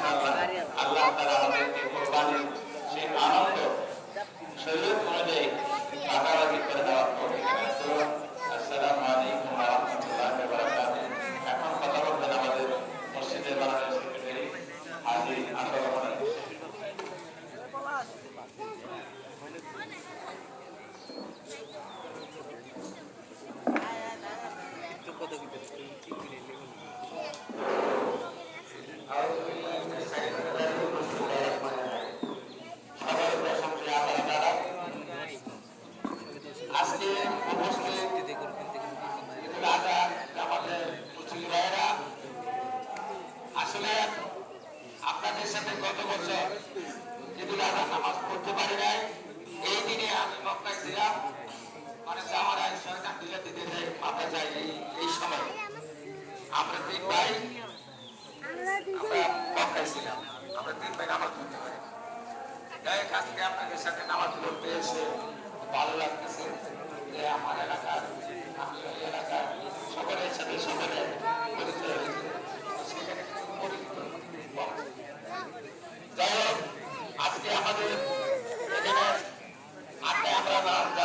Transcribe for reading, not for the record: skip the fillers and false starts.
ইনশাআল্লাহ আল্লাহ তাআলা আমাদেরকে কুরবানির সেই আনন্দ শরীয়ত অনুযায়ী ভাগাভাগি করে দেওয়ার তৌফিক দান করুন। আসসালামু আলাইকুম ওয়া রাহমাতুল্লাহি ওয়া বারাকাতুহু। এখন কথা বলবেন আমাদের মসজিদের মাননীয় সেক্রেটারি হাজী আনোয়ার রহমান। আজকে উপস্থিত আমাদের মুসলিম ভাইয়েরা, আসলে আপনাদের সাথে গত বছর ঈদুল আজহা নামাজ পড়তে পারি নাই। এই দিনে আমি মক্কায় ছিলাম, মানে যাওয়ার আগে শয়তান দিলে দিতে দেয় মাথা যায়। এই সময় আমরা তিন ভাই আমরা মক্কায় ছিলাম, আমরা তিন ভাই নামাজ পড়তে পারি। যাই হোক, আজকে আপনাদের সাথে নামাজ পড়তে এসে ভালো লাগতেছে যে আমার এলাকার আমি